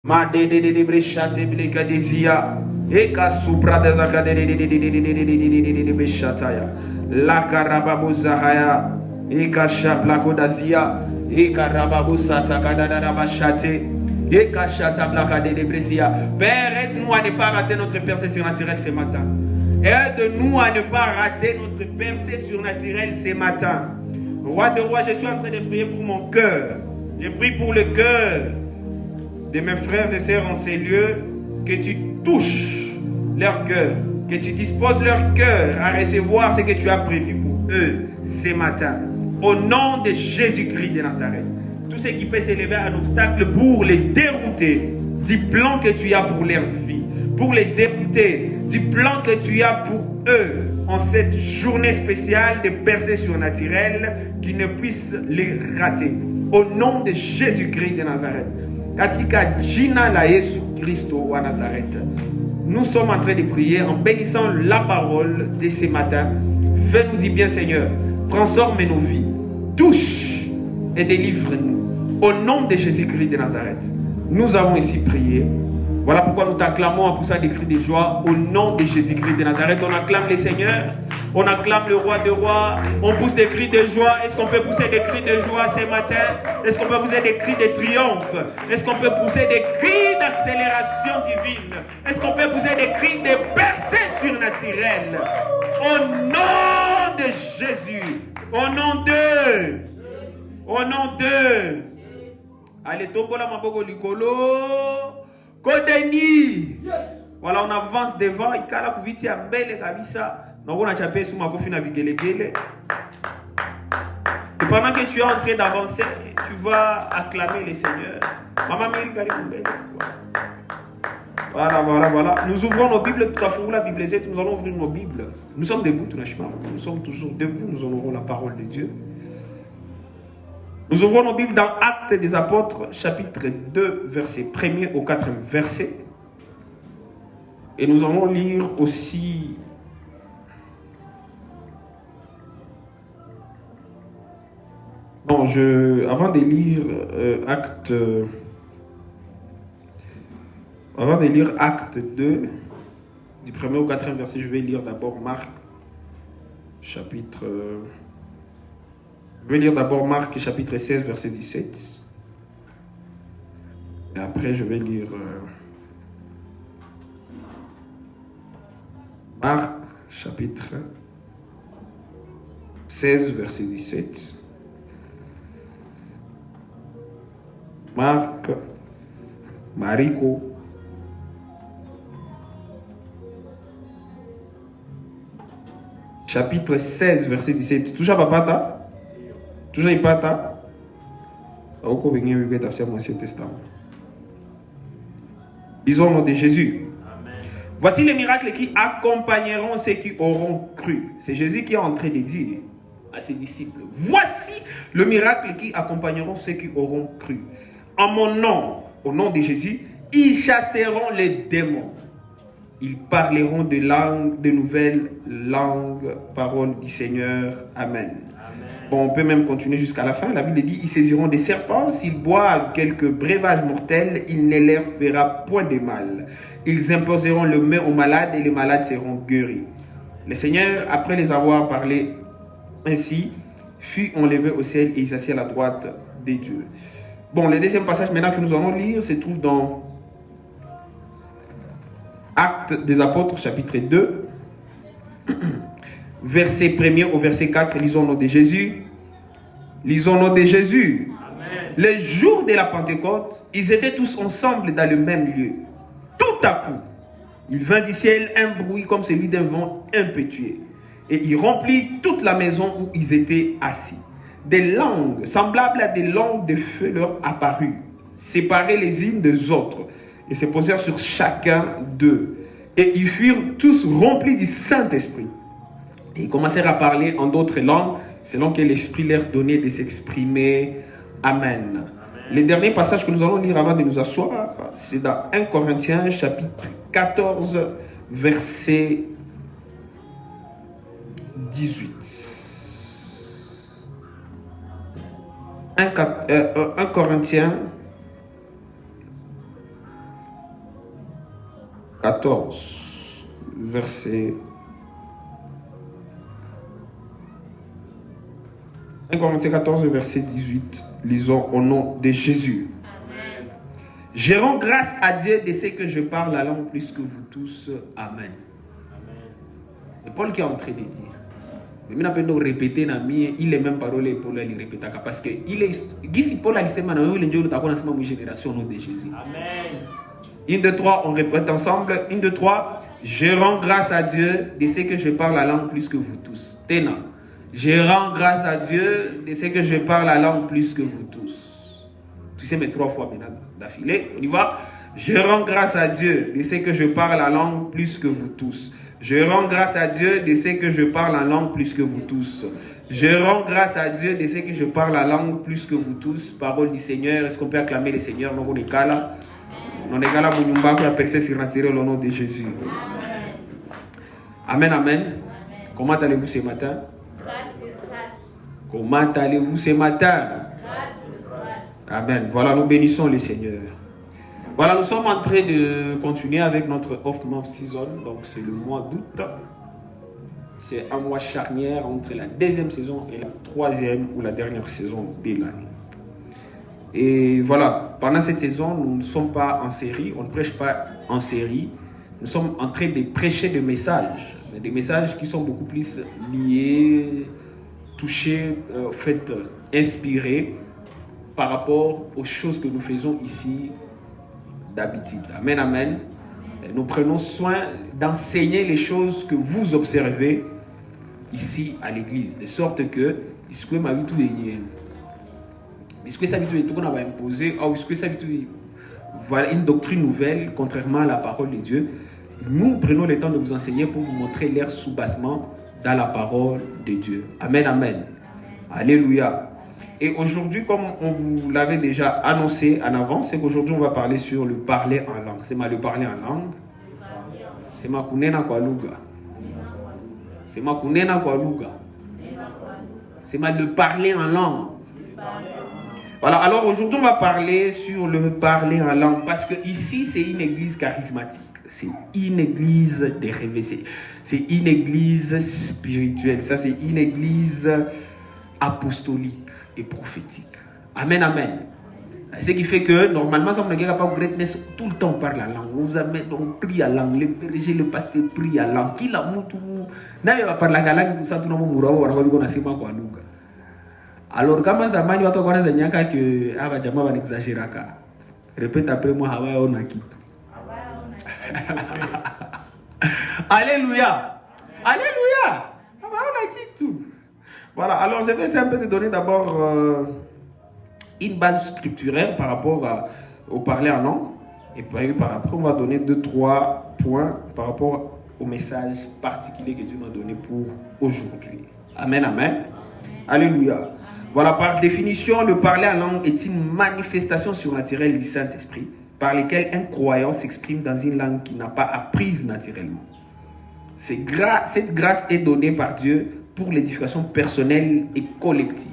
Ma de breshate bleka desia. Eka supra de zakade de beshataya. La karababu zahaya. Eka shaplako dazia. Eka rababu satakada da bashate. Eka shata blaka de bresia. Père, aide-nous à ne pas rater notre percée surnaturelle ce matin. Aide-nous à ne pas rater notre percée surnaturelle ce matin. Roi de roi, je suis en train de prier pour mon cœur. Je prie pour le cœur de mes frères et sœurs en ces lieux, que tu touches leur cœur, que tu disposes leur cœur à recevoir ce que tu as prévu pour eux ce matin. Au nom de Jésus-Christ de Nazareth. Tout ce qui peut s'élever à un obstacle pour les dérouter du plan que tu as pour leur vie, pour les dérouter du plan que tu as pour eux en cette journée spéciale de percée surnaturelle, qu'ils ne puissent les rater. Au nom de Jésus-Christ de Nazareth. Katika jina la Yesu Christo wa Nazareth. Nous sommes en train de prier en bénissant la parole de ce matin. Fais-nous du bien, Seigneur. Transforme nos vies. Touche et délivre-nous. Au nom de Jésus-Christ de Nazareth. Nous avons ici prié. Voilà pourquoi nous t'acclamons en poussant des cris de joie. Au nom de Jésus-Christ de Nazareth, on acclame le Seigneur. On acclame le roi des rois. On pousse des cris de joie. Est-ce qu'on peut pousser des cris de joie ce matin? Est-ce qu'on peut pousser des cris de triomphe? Est-ce qu'on peut pousser des cris d'accélération divine? Est-ce qu'on peut pousser des cris de percée surnaturelle? Au nom de Jésus. Au nom de. Au nom de. Allez, tombola maboko likolo. Kodeni. Voilà, on avance devant. Ikala kuviti ambele kabisa. Donc on a chapé sous ma cofine avec les gélés. Et pendant que tu es en train d'avancer, tu vas acclamer le Seigneur. Maman voilà. Nous ouvrons nos Bibles. Tout à fait, la Bible est. Nous allons ouvrir nos Bibles. Nous sommes debout, nous sommes toujours debout. Nous honorons la parole de Dieu. Nous ouvrons nos Bibles dans Actes des Apôtres, chapitre 2, verset 1er au 4e verset. Et nous allons lire aussi bon, avant de lire Acte 2, du 1er au 4e verset, je vais lire d'abord Marc, chapitre 16, verset 17. Et après, je vais lire Marc, chapitre 16, verset 17. Marc, Mariko, chapitre 16, verset 17. Toujours papata? Toujours ipata? Oko benye wibet afsia l'Ancien Testament. Disons au nom de Jésus. Amen. Voici les miracles qui accompagneront ceux qui auront cru. C'est Jésus qui est en train de dire à ses disciples. Voici le miracle qui accompagneront ceux qui auront cru. En mon nom, au nom de Jésus, ils chasseront les démons. Ils parleront de nouvelles langues, paroles du Seigneur. Amen. Bon, on peut même continuer jusqu'à la fin. La Bible dit, ils saisiront des serpents. S'ils boivent quelques breuvages mortels, il ne leur fera point de mal. Ils imposeront le main aux malades et les malades seront guéris. Le Seigneur, après les avoir parlé ainsi, fut enlevé au ciel et il s'assit à la droite de Dieu. Bon, le deuxième passage maintenant que nous allons lire se trouve dans Actes des Apôtres, chapitre 2, verset 1er au verset 4. Lisons au nom de Jésus. Lisons au nom de Jésus. Amen. Le jour de la Pentecôte, ils étaient tous ensemble dans le même lieu. Tout à coup, il vint du ciel un bruit comme celui d'un vent impétueux. Et il remplit toute la maison où ils étaient assis. Des langues semblables à des langues de feu leur apparurent, séparées les unes des autres, et se posèrent sur chacun d'eux. Et ils furent tous remplis du Saint-Esprit. Et ils commencèrent à parler en d'autres langues, selon que l'Esprit leur donnait de s'exprimer. Amen. Amen. Le dernier passage que nous allons lire avant de nous asseoir, c'est dans 1 Corinthiens, chapitre 14, verset 18. 1 Corinthiens, 14, verset 1 Corinthiens 14, verset 18. Lisons au nom de Jésus. Amen. Je rends grâce à Dieu de ce que je parle la langue plus que vous tous. Amen. C'est Paul qui est en train de dire. Mais maintenant, répéter, il est même parole pour les répéter. Parce que il est. Paul a dit, c'est génération au nom de Jésus. Amen. 1, 2, 3, on répète ensemble. 1, 2, 3. Je rends grâce à Dieu de ce que je parle la langue plus que vous tous. Tena. Je rends grâce à Dieu de ce que je parle la langue plus que vous tous. Tu sais, mais 3 fois maintenant d'affilée. On y va. Je rends grâce à Dieu de ce que je parle la langue plus que vous tous. Je rends grâce à Dieu de ce que je parle la langue plus que vous tous. Je rends grâce à Dieu de ce que je parle la langue plus que vous tous. Parole du Seigneur. Est-ce qu'on peut acclamer le Seigneur? Non, on est là. On est là. On a percé sur le nom de Jésus. Amen, amen. Comment allez-vous ce matin? Comment allez-vous ce matin? Amen. Voilà, nous bénissons le Seigneur. Voilà, nous sommes en train de continuer avec notre off-month season. Donc, c'est le mois d'août. C'est un mois charnière entre la deuxième saison et la troisième ou la dernière saison de l'année. Et voilà, pendant cette saison, nous ne sommes pas en série. On ne prêche pas en série. Nous sommes en train de prêcher des messages. Mais des messages qui sont beaucoup plus liés, touchés, inspirés par rapport aux choses que nous faisons ici d'habitude. Amen, amen. Et nous prenons soin d'enseigner les choses que vous observez ici à l'église, de sorte que voilà une doctrine nouvelle, contrairement à la parole de Dieu. Nous prenons le temps de vous enseigner pour vous montrer l'air soubassement dans la parole de Dieu. Amen, amen. Alléluia. Et aujourd'hui, comme on vous l'avait déjà annoncé en avance, c'est qu'aujourd'hui on va parler sur le parler en langue. C'est mal le parler en langue. C'est ma kunena kwa lugha. C'est ma kunena kwa lugha. C'est mal le parler en langue. Voilà, alors aujourd'hui on va parler sur le parler en langue parce que ici c'est une église charismatique. C'est une église de réveil. C'est une église spirituelle. Ça, c'est une église apostolique et prophétique. Amen, amen. Ce qui fait que normalement, ça ne pas greatness tout le temps par la langue. On vous amène, on prie à langue. Le berger, le pasteur prie à langue. Qui l'a moutou? N'a pas parlé la langue, ça tout le monde mourra. On a sema kwa lugha. Alors kama zamani watu wanaanza nyaka que aba jamaa wanexagera ka. Répète après moi hawa ona kitu. Alléluia. Alléluia. Voilà, alors je vais essayer un peu de donner d'abord une base scripturaire par rapport au parler en langue. Et puis par après, on va donner 2-3 points par rapport au message particulier que Dieu m'a donné pour aujourd'hui. Amen, amen. Alléluia. Voilà, par définition, le parler en langue est une manifestation surnaturelle du Saint-Esprit par lesquelles un croyant s'exprime dans une langue qu'il n'a pas apprise naturellement. Cette grâce est donnée par Dieu pour l'édification personnelle et collective.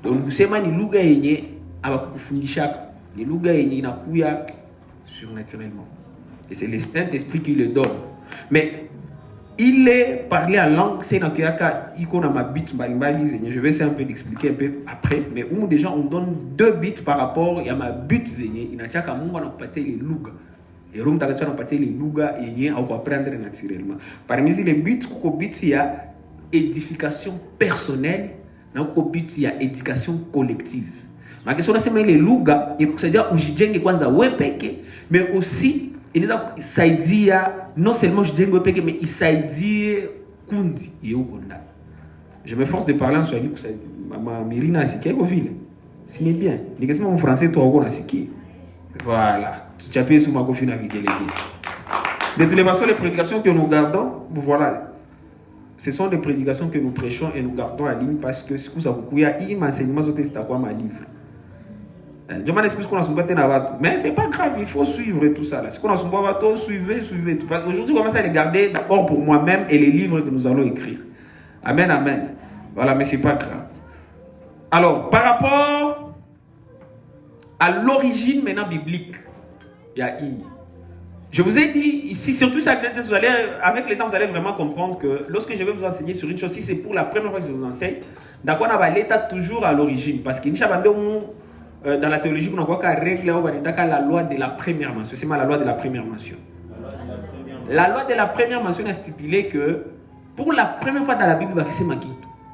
Donc, nous savons que lugha yenye abakufundisha, ni lugha yenye inakuya surnaturellement. Et c'est le Saint-Esprit qui le donne. Mais il est parlé en langue, c'est nakuyaka ikona ma bit mbalimbali zenye. Je vais essayer un peu d'expliquer un peu après, mais où déjà on donne 2 bits par rapport à ma but zenye inachaka Mungu anakupatia ile lugha. Et Roho Mtakatifu anapatia ile lugha yenye au apprendre naturellement. Parmi les buts, kuko but ya édification personnelle, na kuko but ya éducation collective. Ma question nasema ile lugha ikusaidia ujijenge kwanza wewe peke, mais aussi inaweza saidia non seulement ujijenge wewe peke, mais isaidie kundi yeuko ndani. Je m'efforce de parler en swahili kusaidia mama Mirina asikie kwa vile. Si mais bien. Nikisema en français toi uko nasikia. Voilà. Tu as payé sous ma cofine avec les De toutes les façons, les prédications que nous gardons, voilà, ce sont des prédications que nous prêchons et nous gardons en ligne parce que ce que il y a un enseignement sur ma livre. Je m'en excuse qu'on a souvent mais c'est pas grave, il faut suivre tout ça. Ce qu'on a souvent suivez. Aujourd'hui, on commence à les garder d'abord pour moi-même et les livres que nous allons écrire. Amen, amen. Voilà, mais c'est pas grave. Alors, par rapport à l'origine maintenant biblique, il y a I. Je vous ai dit, ici, surtout chaque année, avec le temps, vous allez vraiment comprendre que lorsque je vais vous enseigner sur une chose, si c'est pour la première fois que je vous enseigne, d'accord, on va l'état toujours à l'origine. Parce que dans la théologie, on a règle la loi de la première mention. C'est la loi de la première mention. La loi de la première mention a stipulé que pour la première fois dans la Bible,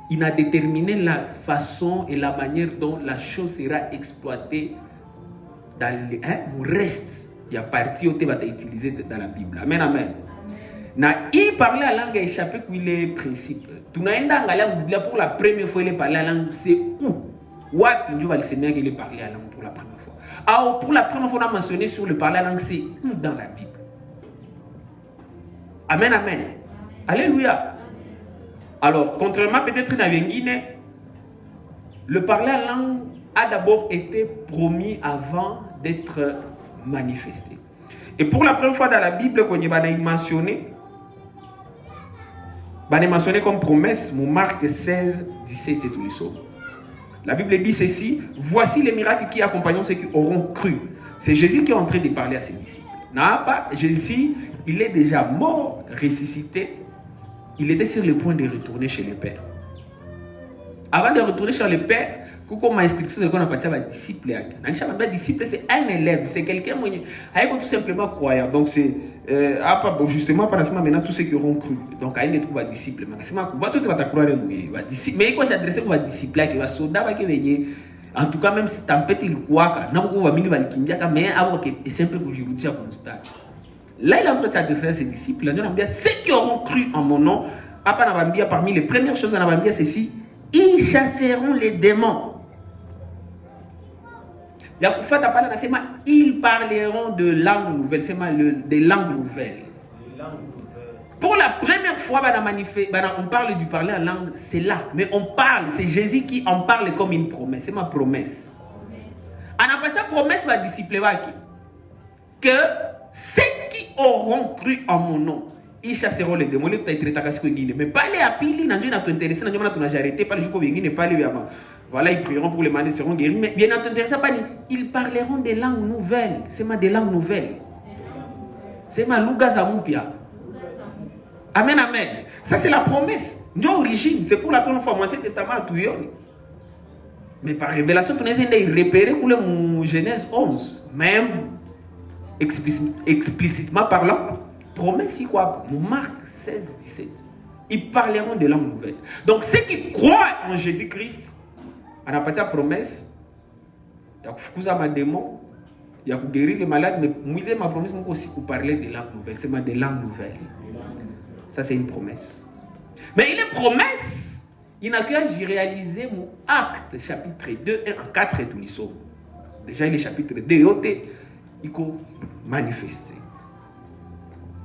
il a déterminé la façon et la manière dont la chose sera exploitée dans le reste. Il y a partie où tu vas utiliser dans la Bible. Amen, amen. Il parlait à langue échappée où il est principe. Tu n'as pas pour la première fois, il parlait à langue, c'est où? Où il va le parler à langue pour la première fois. Alors, pour la première fois, on a mentionné sur le parler à langue, c'est où dans la Bible? Amen, amen. Alléluia. Alors, contrairement peut-être à Guinée, le parler à langue a d'abord été promis avant d'être manifesté. Et pour la première fois dans la Bible, qu'on va mentionné comme promesse, Marc 16, 17 et tout le soir. La Bible dit ceci: voici les miracles qui accompagneront ceux qui auront cru. C'est Jésus qui est en train de parler à ses disciples. Non, pas Jésus, il est déjà mort, ressuscité. Il était sur le point de retourner chez le Père. Avant de retourner chez le Père, comme instruction de qu'on a parti à disciple. Un disciple, c'est un élève, c'est quelqu'un qui est tout simplement croyant. Donc c'est justement par exemple maintenant tous ceux qui auront cru. Donc il est trouvé disciple. C'est ma tout va croire mais quand j'adresse au disciple qui va soldat qui venir. En tout cas même si tempête il croit na beaucoup va mili va kimbia mais avant que c'est simple que je vous dis à constat. Là il est en train de s'adresser à ses disciples. Il dit ceux qui auront cru en mon nom, parmi les premières choses on a bien ceci, ils chasseront les démons. Ils parleront de langues nouvelles. C'est des langues nouvelles. Pour la première fois, on parle du parler en langue, c'est là. Mais on parle, c'est Jésus qui en parle comme une promesse. C'est ma promesse. On n'a pas de promesse, ma disciple, que ceux qui auront cru en mon nom, ils chasseront les démons. Mais pas les appeler, n'a pas intéressé, n'a pas arrêté, pas les jours qui pas les avant. Voilà, ils prieront pour les malades, seront guéris. Mais bien entendu, ils parleront des langues nouvelles. C'est des langues nouvelles. C'est ma Luga Zamoupia. Amen, amen. Ça, c'est la promesse. D'origine, c'est pour la première fois. L'Ancien Testament a tout eu. Mais par révélation, tu n'as pas repéré pour le Genèse 11. Même explicitement parlant, promesse, quoi. Marc 16, 17. Ils parleront des langues nouvelles. Donc, ceux qui croient en Jésus-Christ, on n'a pas de promesse. Il y a que des démons. Il y a que guérir les malades. Mais moi, ma promesse, c'est aussi pour parler des langues nouvelles. C'est des langues nouvelles. Ça, c'est une promesse. Mais il est promesse. Il n'a qu'à réaliser mon acte, chapitre 2, 1 à 4 et tout les sauts. Déjà, il est chapitre 2, il faut manifester.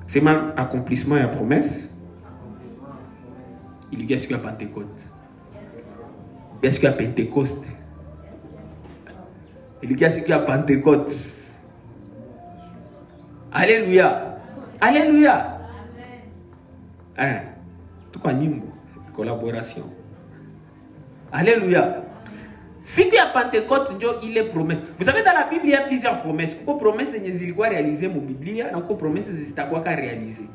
C'est mon accomplissement et la promesse. Il y a ce qu'il y a Pentecôte. Est-ce qu'il y a Pentecôte? Il y a ce qu'il y a Pentecôte. Alléluia. Alléluia. Hein? Tout quoi, collaboration. Alléluia. Si il y a Pentecôte, il est promesse. Vous savez, dans la Bible, il y a plusieurs promesses. Pourquoi promesse, c'est quoi réaliser mon Bible? Il y a promesse, c'est quoi réaliser.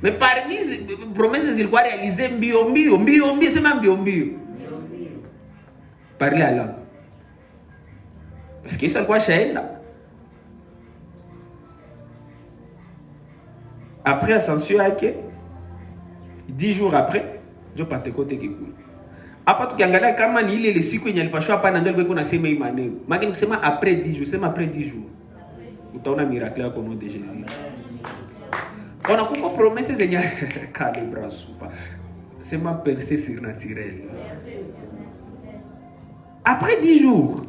Mais parmi les promesses, c'est quoi réaliser? C'est même bio. Parler à l'homme. Parce que c'est quoi chez elle. Après ascension, 10 jours après, je Pentecôte qui coule. Après tout, il y a quand il est le cycle, il n'y a pas choix, pas dans le qu'on a sémé mané. C'est après 10 jours, c'est après 10 jours. Vous avez un miracle au nom de Jésus. On a beaucoup promesse, Seigneur. C'est ma percée surnaturelle. Après 10 jours,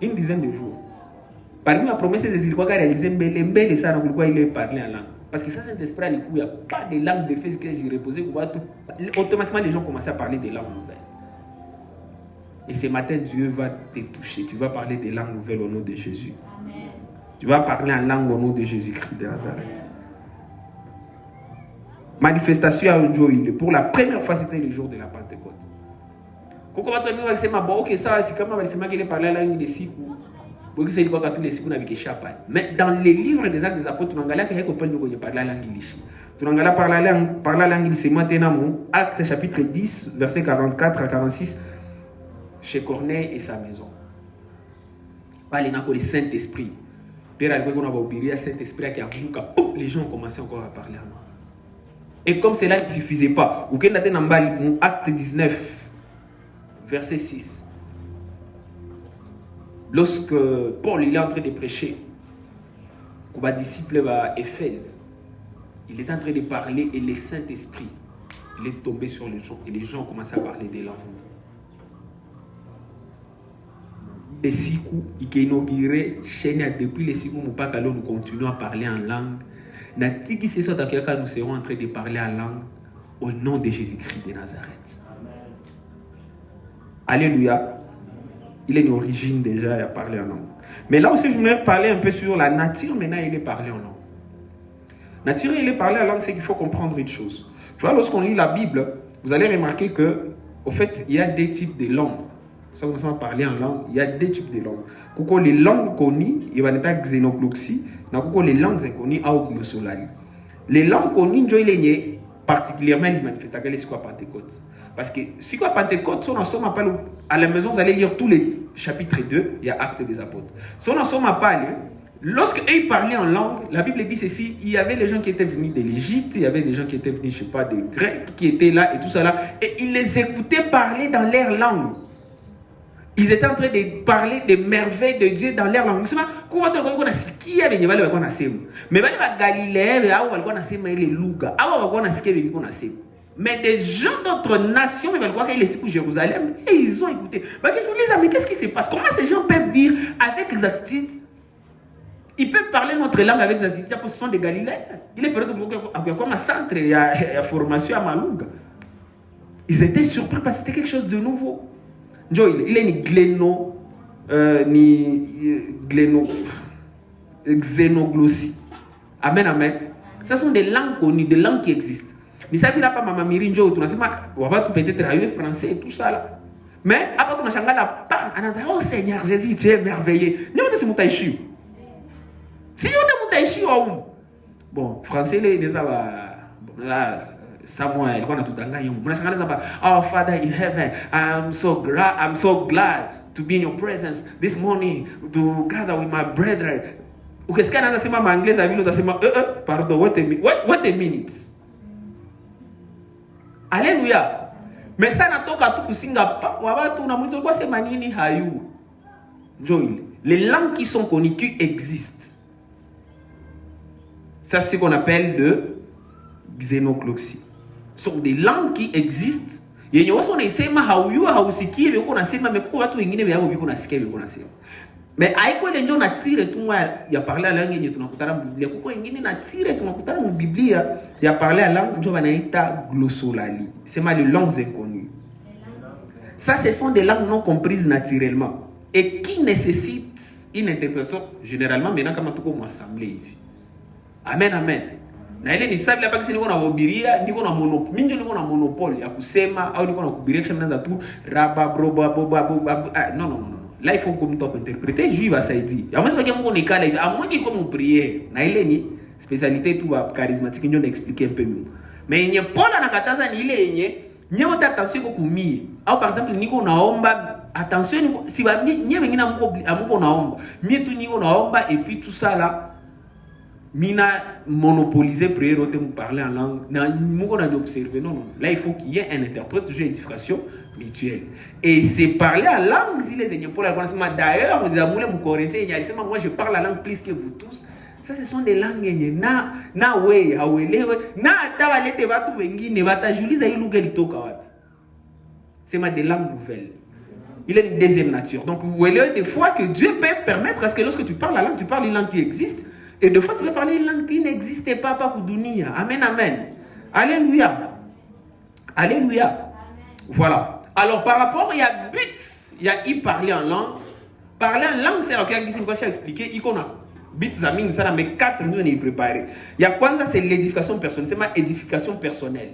une dizaine de jours, parmi ma promesse, c'est qu'il faut réaliser mbele ça, pourquoi il est parlé en langue. Parce que ça, c'est un esprit, il n'y a pas de langue de fait que j'ai reposé. Automatiquement, les gens commencent à parler des langues nouvelles. Et ce matin, Dieu va te toucher. Tu vas parler des langues nouvelles au nom de Jésus. Amen. Tu vas parler en langue au nom de Jésus-Christ de Nazareth. Manifestation à un jour, pour la première fois, c'était le jour de la Pentecôte. Quand on va terminer avec ces mabos, ok, ça, c'est comment il est parlé à la langue de Sikou. Mais dans les livres des Actes des Apôtres, on a parlé la langue lishi. On a parlé la langue lishi. Maintenant, Actes chapitre 10, verset 44 à 46, chez Corneille et sa maison. Parlez le Saint-Esprit. Père, on a oublié le Saint-Esprit les gens ont commencé encore à parler en langue. Et comme cela ne suffisait pas, ou qu'il y a dans Acte 19, verset 6, lorsque Paul il est en train de prêcher, aux disciples à Éphèse, il est en train de parler et le Saint-Esprit, il est tombé sur les gens et les gens ont commencé à parler des langues. Et si il a inauguré depuis les 6 mois, nous continuons à parler en langue. Nous serons en train de parler en langue au nom de Jésus-Christ de Nazareth. Alléluia. Il est d'origine déjà à parler en langue. Mais là aussi, je voudrais parler un peu sur la nature. Maintenant, il est parlé en langue. Nature, il est parlé en langue, c'est qu'il faut comprendre une chose. Tu vois, lorsqu'on lit la Bible, vous allez remarquer que, au fait, il y a des types de langues. Ça, on va parler en langue. Il y a deux types de langues. Quand les langues connues, il y a des xénogloxie. Quand les langues inconnues, il y a glossolari. Les langues connues, il particulièrement les manifestations de la Pentecôte. Parce que si quoi Pentecôte, si on en somme à la maison, vous allez lire tous les chapitres 2, il y a Actes des Apôtres. Si on en somme à parler, lorsqu'ils parlaient en langue, la Bible dit ceci, il y avait des gens qui étaient venus de l'Égypte, il y avait des gens qui étaient venus, je ne sais pas, des Grecs, qui étaient là et tout ça là, et ils les écoutaient parler dans leur langue. Ils étaient en train de parler des merveilles de Dieu dans leur langue. Mais des gens d'autres nations, ils sont pour Jérusalem, et ils ont écouté. Mais qu'est-ce qui se passe? Comment ces gens peuvent dire avec exactitude? Ils peuvent parler notre langue avec exactitude, parce que ce sont des Galiléens. Il est peut-être comme un centre, il y a formation à Malouga. Ils étaient surpris parce que c'était quelque chose de nouveau. Il est ni xénoglossie. Amen, amen. Ce sont des langues connues, des langues qui existent. Ni ça vient pas maman mirinjo, tu n'as pas peut-être arriver français et tout ça là. Mais après tu n'as changé la part, on a dit oh Seigneur Jésus, tu es merveilleux. Ni on te moutaïchi. Si on te moutaïchi bon, français les ça va Samuel, quand on a tout engagé, oh Father in heaven, I'm so glad to be in your presence this morning to gather with my brethren. Ou qu'est-ce qu'on a dit en anglais? Ça veut dire pardon, wait a minute. Alléluia. Mais ça n'a pas tout Singapour. Quoi c'est manini hayu. Joël. Les langues qui sont connues, qui existent. Ça c'est ce qu'on appelle de xénogloxie. Ce sont des langues qui existent. Il y a des gens qui mais aiko les gens natire tout moi il a parlé à langue yetu tunakutana mu Biblia kuko wengine natire tunakutana mu Biblia il a parlé à langue ndio banaita glossolali c'est mal les langues inconnues. Ça ce sont des langues non comprises naturellement et qui nécessitent une interprétation généralement maintenant comme tout comme assemblée. Amen amen. Na ile ni sababu hapa kisi niko na hubiria niko na monopole mingi niko na monopole ya kusema au niko na kuhubiria kisha mnaanza tu raba broba non. Là, il faut que tu interpréter juif à ça dit. À moins que mon école à moins qu'il comme prière. Na ile ni spécialité tout charismatique nous expliquer un peu mieux. Mais il n'y a pas la nakataza ni ile yenye nyewe attention ko kumie. Au par exemple niko naomba attention si ba nyewe wengine amuko naomba. Mie tu niko naomba et puis tout ça là mina monopoliser prière ou te me parler en langue. Na muko na observer non. Là il faut qu'il y ait un interprète de édification mutuelle. Et c'est parler en langue si les enseignants pour la connaissance. D'ailleurs, vous avez mon corinthien, moi je parle la langue plus que vous tous. Ça ce sont des langues na way hawelewe na tabalete watu wengine watajuliza hii lugha litoka wapi. C'est des langues nouvelles. Il est une deuxième nature. Donc vous voyez des fois que Dieu peut permettre à ce que lorsque tu parles la langue, tu parles une langue qui existe et des fois tu peux parler une langue qui n'existait pas pour dunia. Amen amen. Alléluia. Alléluia. Voilà. Alors, par rapport, il y a but, il y a y parler en langue. Parler en langue, c'est alors qu'il y a qui s'est expliqué, il y a but, ça mais 4 nous on est préparé. Il y a quoi, c'est l'édification personnelle, c'est ma édification personnelle.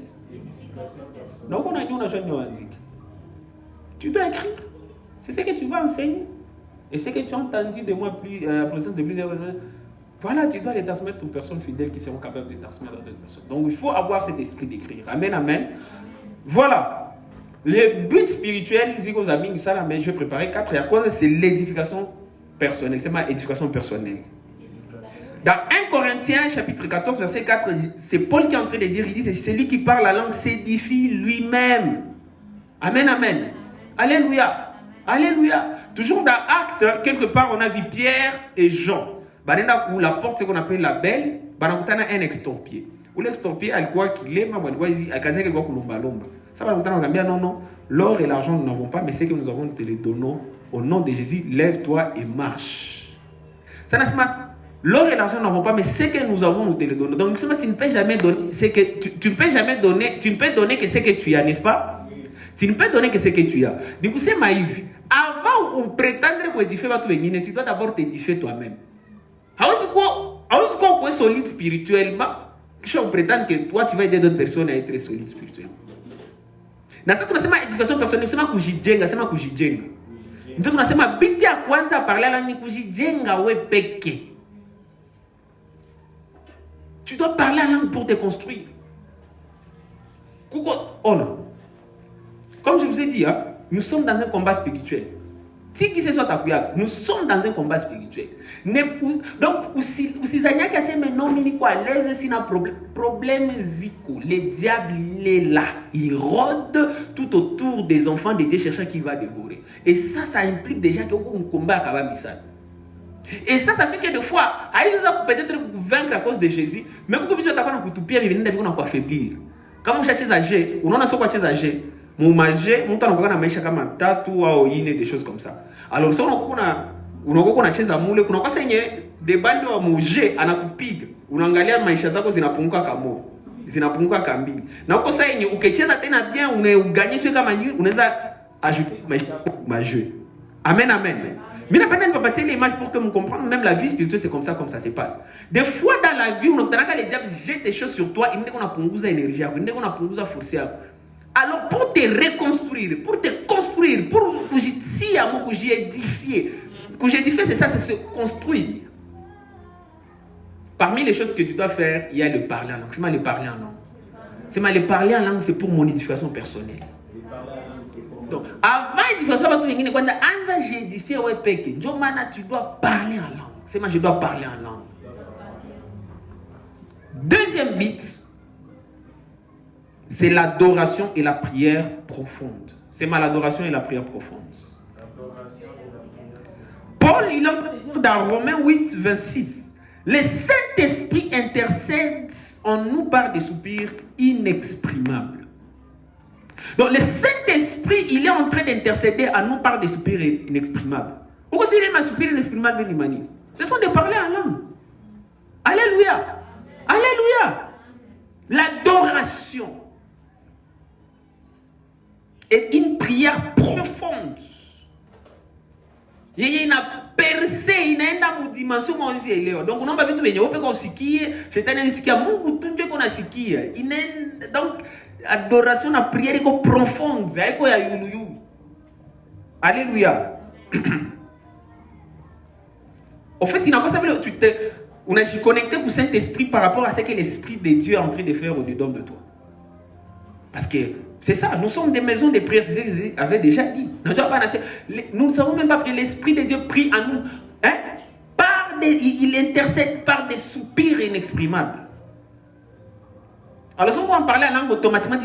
Donc, on a dit, on a jeune. Tu dois écrire. C'est ce que tu vas enseigner. Et ce que tu as entendu de moi en présence de plusieurs personnes, voilà, tu dois les transmettre aux personnes fidèles qui seront capables de transmettre à d'autres personnes. Donc il faut avoir cet esprit d'écrire. Amen, amen. Voilà. Le but spirituel, je vais préparer 4. C'est l'édification personnelle. C'est ma édification personnelle. Dans 1 Corinthiens, chapitre 14, verset 4, c'est Paul qui est en train de dire, il dit, c'est celui qui parle la langue s'édifie lui-même. Amen, amen. Alléluia. Alléluia. Toujours dans Actes, quelque part, on a vu Pierre et Jean. Où la porte, ce qu'on appelle la belle, on a un extorpier. Où l'extorpier, elle croit qu'il est, ça va non, non. L'or et l'argent, nous n'avons pas, mais ce que nous avons, nous te les donnons. Au nom de Jésus, lève-toi et marche. Ça n'a pas. L'or et l'argent, nous n'avons pas, mais ce que nous avons, nous te les donnons. Donc, tu ne peux jamais donner, tu ne peux jamais donner, tu ne peux donner que ce que tu as, n'est-ce pas? Tu ne peux donner que ce que tu as. Du coup, c'est maïf. Avant de prétendre que tu dois d'abord t'édifier toi-même. Est-ce est solide spirituellement? Je prétends que toi, tu vas aider d'autres personnes à être solides spirituellement. Dans cette éducation personnelle, c'est ma kujijenga, c'est ma kujijenga. Ndio tunasema biti ya kwanza parler la ni kujijenga we peke. Tu dois parler la langue pour te construire. Comme je vous ai dit, hein, nous sommes dans un combat spirituel. Si qui se soit à nous sommes dans un combat spirituel. Donc, si Zania qui a mais non, mais quoi, les c'est un problème zico. Le diable, il est là. Il rôde tout autour des enfants de Dieu cherchant qui va dévorer. Et ça implique déjà qu'il y a un combat à Kabamisal. Et ça fait que des fois, peut-être vaincre à cause de Jésus, mais quand tu as pas tout pierre, il y a quoi affaiblir. Quand on cherche âgé, on a ce quoi âgé. Mon manger, mon temps on a maisha kama tatu au ine des choses comme ça. Alors ça unakuwa unacheza mule kuna kwa senye de bande wa muje anakupiga. Unaangalia maisha zako zinapunguka kama zinapunguka kambili. Na uko sasa yenye ukicheza tena bien unauganyishwe kama nyinyi unaweza ajouter maisha majeu. Amen amen. Mais n'a pas de l'image pour que vous compreniez, même la vie spirituelle, c'est comme ça se passe. Des fois dans la vie, on a les diables jettent des choses sur toi, il n'y a pas de énergie, il n'y a pas de force. Alors pour te reconstruire, pour te construire, pour que j'édifie, c'est ça, c'est se construire. Parmi les choses que tu dois faire, il y a le parler en langue. C'est mal le parler en langue. C'est mal le parler en langue, c'est pour mon édification personnelle. Donc, avant l'édification, quand j'ai édifié, tu dois parler en langue. C'est moi, je dois parler en langue. Deuxième bit, c'est l'adoration et la prière profonde. C'est mal l'adoration et la prière profonde. Paul, il en dans Romains 8, 26. Le Saint-Esprit intercède en nous par des soupirs inexprimables. Donc le Saint-Esprit, il est en train d'intercéder à nous par des soupirs inexprimables. Pourquoi c'est un soupir inexprimable? Ce sont des parler en langue. Alléluia. Alléluia. L'adoration est une prière profonde. Il y a une percée, il y a une dimension. Donc, on a pas vu tout bien. On peut conseiller, c'est un insiki. Mungu tunje qu'on a siki. Donc, adoration, la prière est profonde. Alléluia. En fait, il n'a pas savoir on a connecté au Saint-Esprit par rapport à ce que l'Esprit de Dieu est en train de faire au-dedans de toi. Parce que c'est ça, nous sommes des maisons de prière, c'est ce que Jésus avait déjà dit. Nous ne savons même pas que l'Esprit de Dieu prie en nous. Hein? Il intercède par des soupirs inexprimables. Alors, si on parle en langue, automatiquement,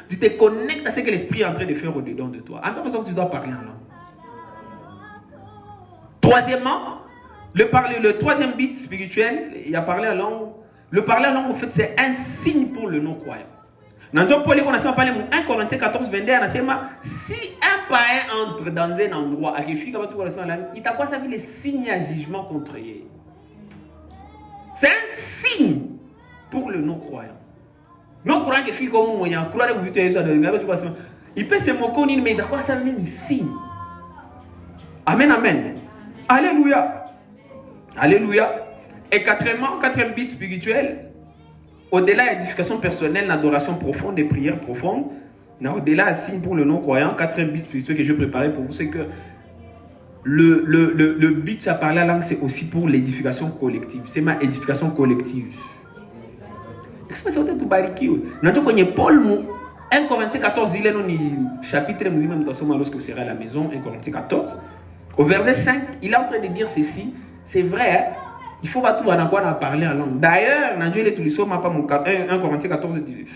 tu te connectes à ce que l'Esprit est en train de faire au-dedans de toi. En même temps, tu dois parler en langue. Troisièmement, le troisième but spirituel, il a parlé en langue. Le parler en langue, en fait, c'est un signe pour le non-croyant. Dans 1 Corinthiens 14, 22, si un païen entre dans un endroit, il t'a quoi ça fait le signe à jugement contre lui. C'est un signe pour le non-croyant. Non-croyant qui fait comme moi, il peut se moquer, mais il t'a quoi ça fait un signe. Amen, amen. Alléluia. Alléluia. Et quatrième but spirituel, au-delà de l'édification personnelle, l'adoration profonde, des prières profondes, au-delà, signe pour le non-croyant, quatrième but spirituel que je préparais pour vous, c'est que le but à parler la langue, c'est aussi pour l'édification collective. C'est ma édification collective. C'est ça que tu bariki. Nous avons Paul 1 Corinthiens 14, il est dans le chapitre lorsque vous serez à la maison, 1 Corinthiens 14. Au verset 5, il est en train de dire ceci. C'est vrai, hein? Il faut pas tout parler en langue. D'ailleurs, 1 Corinthiens 14, 18,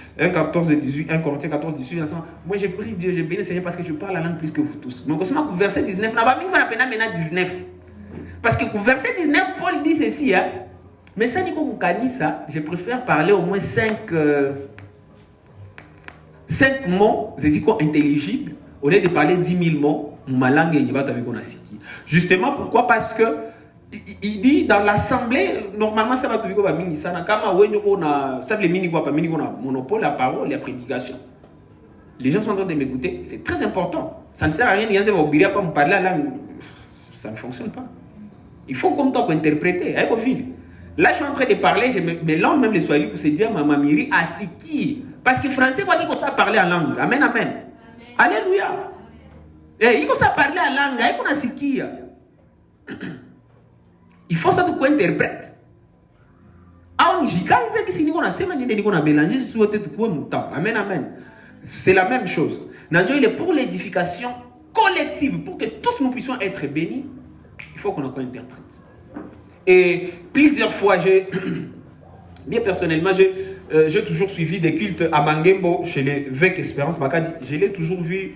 1 Corinthiens 14, 18, moi j'ai pris Dieu, j'ai béni le Seigneur parce que je parle la langue plus que vous tous. Donc, au verset 19, maintenant 19. Parce que au verset 19, Paul dit ceci, hein? Mais ça dit qu'on ça, je préfère parler au moins 5 mots, c'est quoi intelligibles, au lieu de parler 10 000 mots, ma langue est pas avec on a siki. Justement, pourquoi? Parce que il dit dans l'assemblée, normalement ça va te dire que mini sana kama wenyo na ça les mini quoi pas mini on a monopole la parole, la prédication. Les gens sont en train de m'écouter, c'est très important. Ça ne sert à rien de dire obliger pas me parler la langue. Ça ne fonctionne pas. Il faut comme toi interpréter, hein, là je suis en train de parler, je mélange même les swahili pour se dire ma mamiri asiki parce que français quoi dit qu'on t'a parlé en langue. Amen amen. Alléluia. Eh, il faut ça parler en langue, il faut asiki. Il faut ça que tu interprètes. Amen, amen. C'est la même chose. Il est pour l'édification collective, pour que tous nous puissions être bénis. Il faut qu'on interprète. Et plusieurs fois, bien personnellement, j'ai toujours suivi des cultes à Mangembo chez les Vec Espérance Makadi. Je l'ai toujours vu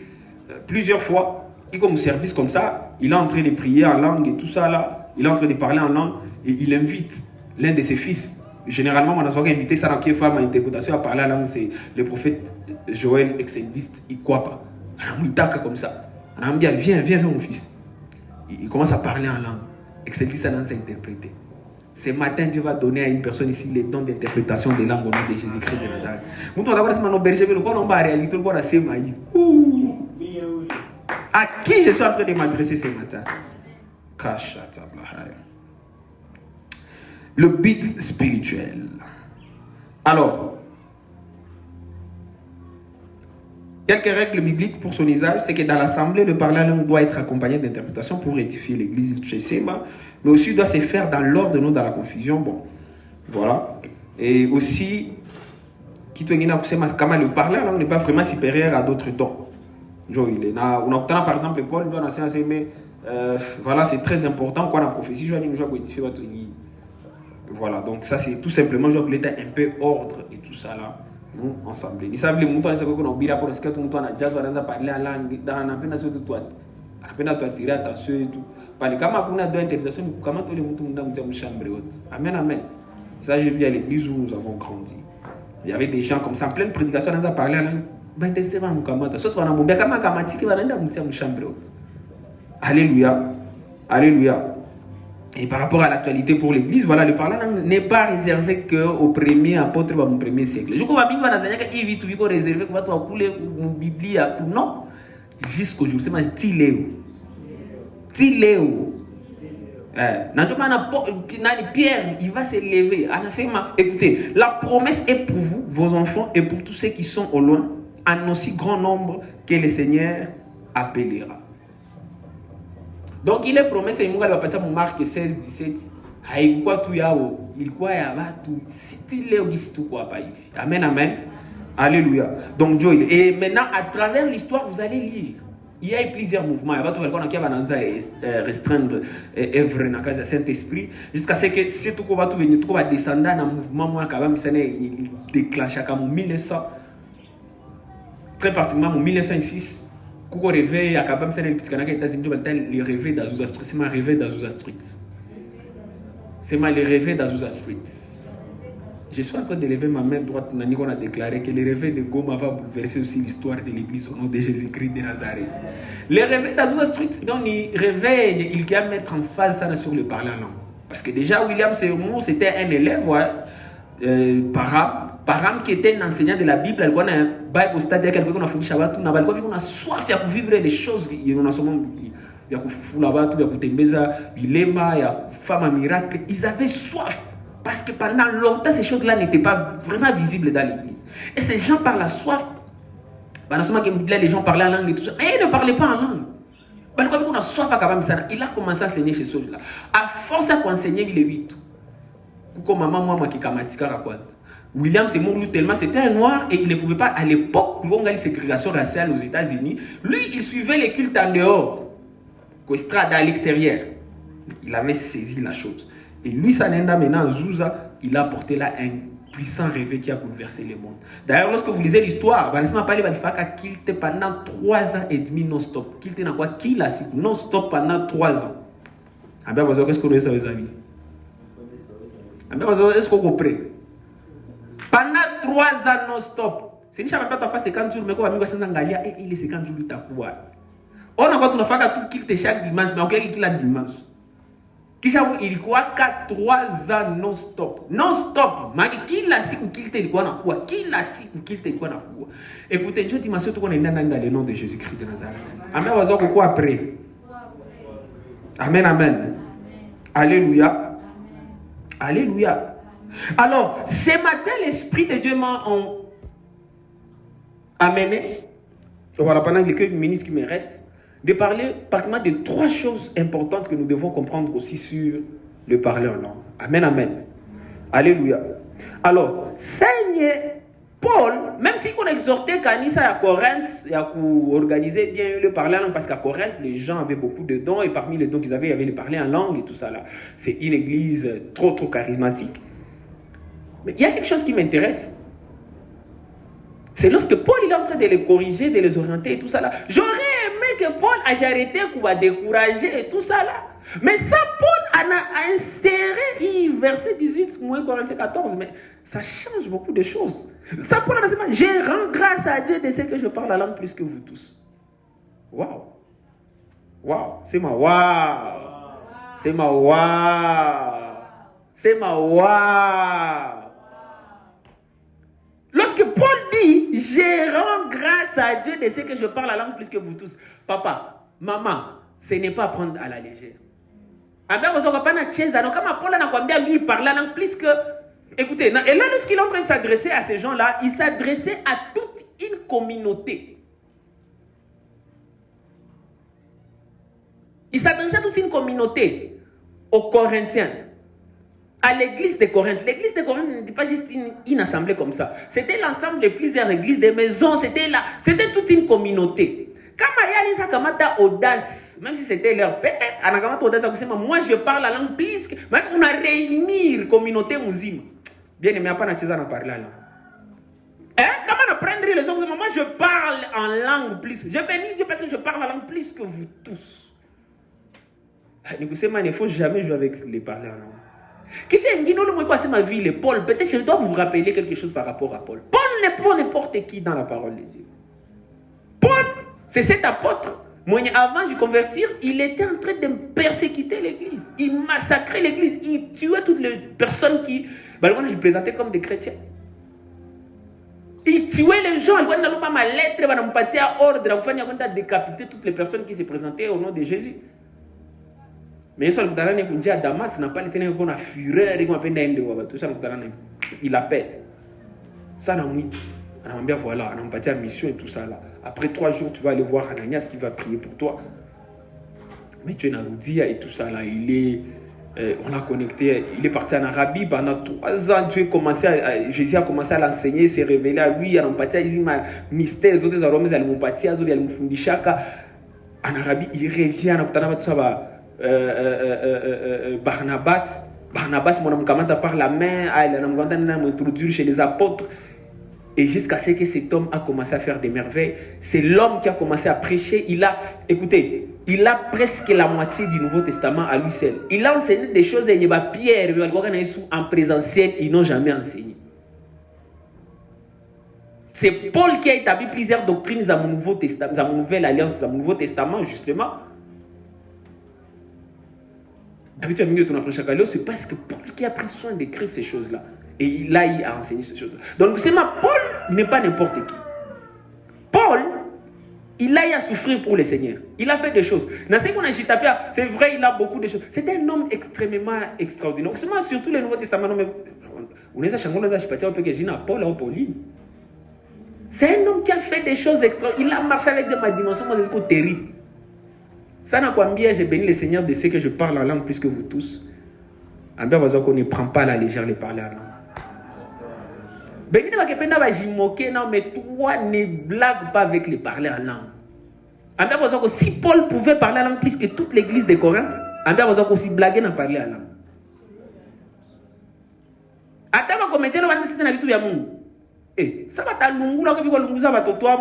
plusieurs fois. Il comme service comme ça, il est en train de prier en langue et tout ça là. Il est en train de parler en langue et il invite l'un de ses fils. Généralement, on a invité Sarah qui est femme à interprétation à parler en langue, c'est le prophète Joël, exendiste, il croit pas. On a comme ça. On a dit, viens mon fils. Il commence à parler en langue. Exendiste, on a interprété. Ce matin, Dieu va donner à une personne ici les dons d'interprétation des langues au nom de Jésus-Christ de Nazareth. À qui je suis en train de m'adresser ce matin? Le but spirituel. Alors, quelques règles bibliques pour son usage, c'est que dans l'assemblée, le parler en langue doit être accompagné d'interprétation pour édifier l'église, mais aussi doit se faire dans l'ordre, non dans la confusion. Bon, voilà. Et aussi, le parler en langue n'est pas vraiment supérieur à d'autres dons. On a par exemple Paul, mais voilà, c'est très important quoi la prophétie. Voilà, donc ça c'est tout simplement je voulais un peu ordre et tout ça là, nous ensemble. Ils savent les moutons, ils savent qu'on a oublié pour ce que tout le monde a déjà parlé en langue dans la peine de toi. La peine de tirer attention et tout. Parce que comme on a deux interprétations, comment tous les moutons dans une chambre haute. Amen, amen. Ça j'ai vu à l'église où nous avons grandi. Il y avait des gens comme ça en pleine prédication, on a parlé en langue. Alléluia. Alléluia. Et par rapport à l'actualité pour l'église, voilà, le parler n'est pas réservé qu'au premier apôtre ou au premier siècle. Je crois que il va réservé que va couler une Bible pour non jusqu'au jour. C'est Tiléo. Pierre, il va se lever. Écoutez, la promesse est pour vous, vos enfants, et pour tous ceux qui sont au loin, en aussi grand nombre que le Seigneur appellera. Donc il est promis, c'est Marc 16, 17. Il croit Amen, amen. Alléluia. Donc Joël. Et maintenant, à travers l'histoire, vous allez lire. Il y a plusieurs mouvements. Il y a quelqu'un qui va restreindre l'œuvre dans le Saint-Esprit. Jusqu'à ce que si tout va venir, tout va descendre dans un mouvement, il déclenche en 1900. Très particulièrement en 1906. Quand réveil à Kabam c'est les réveils d'Azusa Street. C'est ma réveil d'Azusa Street. C'est ma réveil d'Azusa Street. Je suis en train de lever ma main droite. On a déclaré que le réveil de Goma va bouleverser aussi l'histoire de l'église au nom de Jésus-Christ de Nazareth. Les réveils d'Azusa Street, donc il réveille, il vient mettre en phase ça sur le parler en langue. Parce que déjà William Seymour c'était un élève, Param qui était un enseignant de la Bible, il a un Bible study, quelqu'un a fait Shabbat, on a soif à vivre les choses, il y a seulement il y a Fulabat, il y a Kutembeza, Bilema, il y a Femme à miracle, ils avaient soif parce que pendant longtemps ces choses-là n'étaient pas vraiment visibles dans l'église. Et ces gens par la soif, pendant ce moment que les gens parlaient en langue et tout ça, mais ils ne parlaient pas en langue. Il a commencé à enseigner ces choses-là. À force à enseigner les 8. Comme maman, moi, qui William Seymour tellement c'était un noir et il ne pouvait pas, à l'époque, où on a la ségrégation raciale aux États-Unis, lui, il suivait les cultes en dehors, qu'Estrade à l'extérieur. Il avait saisi la chose. Et lui, Sanenda, maintenant, Zouza, il a apporté là un puissant réveil qui a bouleversé le monde. D'ailleurs, lorsque vous lisez l'histoire, Vanessa m'a parlé qu'il était pendant 3 ans et demi non-stop. Qu'il était dans quoi? Qu'il a non-stop pendant 3 ans. Ah ben, vous qu'est-ce qu'on a les amis? Ah ben, est-ce qu'on comprend? Pendant 3 ans non-stop. C'est une chambre pas 50 jours, mais quoi, amigo, c'est un galia et il est 50 jours, il t'a quoi? On a quoi, tu n'as pas tout qu'il te chaque dimanche, mais on a qu'il a dimanche. Il croit qu'à 3 ans non-stop. Non-stop. Qui l'a si ou qui te dit quoi na quoi? Qui l'a si ou qui te dit quoi na quoi? Écoutez, je dis, ma soeur, tout le monde est dans le nom de Jésus-Christ de Nazareth. Amen. On va quoi après? Amen, amen. Alléluia. Alléluia. Alors, ce matin, l'Esprit de Dieu m'a amené, voilà, pendant les quelques minutes qui me restent, de parler pratiquement de 3 choses importantes que nous devons comprendre aussi sur le parler en langue. Amen, amen. Alléluia. Alors, Seigneur Paul, même si on exhortait Kanisa à Corinthe, à organiser bien le parler en langue, parce qu'à Corinthe, les gens avaient beaucoup de dons, et parmi les dons qu'ils avaient, il y avait le parler en langue et tout ça là. C'est une église trop charismatique. Mais il y a quelque chose qui m'intéresse. C'est lorsque Paul il est en train de les corriger, de les orienter et tout ça là. J'aurais aimé que Paul ait arrêté pour décourager et tout ça là. Mais ça, Paul a inséré verset 18, Corinthiens 14. Mais ça change beaucoup de choses. Ça, Paul a dit, je rends grâce à Dieu de ce que je parle la langue plus que vous tous. Waouh. Waouh. C'est ma waouh. C'est ma waouh. C'est ma waouh. Lorsque Paul dit, je rends grâce à Dieu de ce que je parle la langue plus que vous tous. Papa, maman, ce n'est pas à prendre à la légère. Donc, comme Paul a lui parle la langue plus que... Écoutez, et là, lorsqu'il est en train de s'adresser à ces gens-là, il s'adressait à toute une communauté. Il s'adressait à toute une communauté, aux Corinthiens. À l'église de Corinthe. L'église de Corinthe n'était pas juste une assemblée comme ça. C'était l'ensemble de plusieurs églises, des maisons. C'était toute une communauté. Quand Maya a kamata audace, même si c'était leur père, moi je parle la langue plus. On a réuni la communauté musulmane. Bien aimé, pas na cheza na parler la langue. Comment apprendre les autres? Moi je parle en langue plus. Je bénis Dieu parce que je parle la langue plus que vous tous. Il ne faut jamais jouer avec les parler en langue. Ma vie, Paul, peut-être que je dois vous rappeler quelque chose par rapport à Paul. Paul n'est pas n'importe qui dans la parole de Dieu. Paul, c'est cet apôtre. Moi, avant de me convertir, il était en train de persécuter l'église. Il massacrait l'église. Il tuait toutes les personnes qui... je présentais comme des chrétiens. Il tuait les gens. Il n'a pas ma lettre. Il n'a pas ordre. Il a décapité toutes les personnes qui se présentaient au nom de Jésus. Mais il à Damas n'a pas été une fureur, il appelle. Ça n'a pas voilà, on n'a pas dit mission et tout ça là. Après 3 jours, tu vas aller voir Ananias qui va prier pour toi. Mais tu es Naroudia et tout ça là, on a connecté, il est parti en Arabie pendant 3 ans. Jésus a commencé à l'enseigner, s'est révélé à lui, il a mystère, les autres arômes, ils ont parti, ils ont fundishaka. En Arabie, il revient, tout ça. Barnabas, mon homme par la main, il a introduit chez les apôtres. Et jusqu'à ce que cet homme a commencé à faire des merveilles, c'est l'homme qui a commencé à prêcher. Il a presque la moitié du Nouveau Testament à lui seul. Il a enseigné des choses, et Pierre, en présentiel, ils n'ont jamais enseigné. C'est Paul qui a établi plusieurs doctrines dans mon Nouveau Testament, dans mon Nouvelle Alliance, dans mon Nouveau Testament, justement. C'est parce que Paul qui a pris soin d'écrire ces choses-là. Et il a enseigné ces choses-là. Donc, Paul n'est pas n'importe qui. Paul, il a souffrir pour le Seigneur. Il a fait des choses. C'est vrai, il a beaucoup de choses. C'est un homme extrêmement extraordinaire. Surtout le Nouveau Testament. C'est un homme qui a fait des choses extraordinaires. Il a marché avec des dimensions terribles. Ça n'a pas bien, j'ai béni le Seigneur de ce que je parle en langue plus que vous tous. Ambia besoin qu'on ne prend pas à la légère les parler en langue. Béni va kependa va jimoquer, non, mais toi ne blague pas avec les parler en langue. Ambia besoin que si Paul pouvait parler en langue plus que toute l'église de Corinthe, Ambia besoin qu'aussi blaguer dans parler en langue. Attends, comment dire, on va dire que c'est un ya Mungu. Eh, ça va ta lungu là, que vous lungu ça va toi,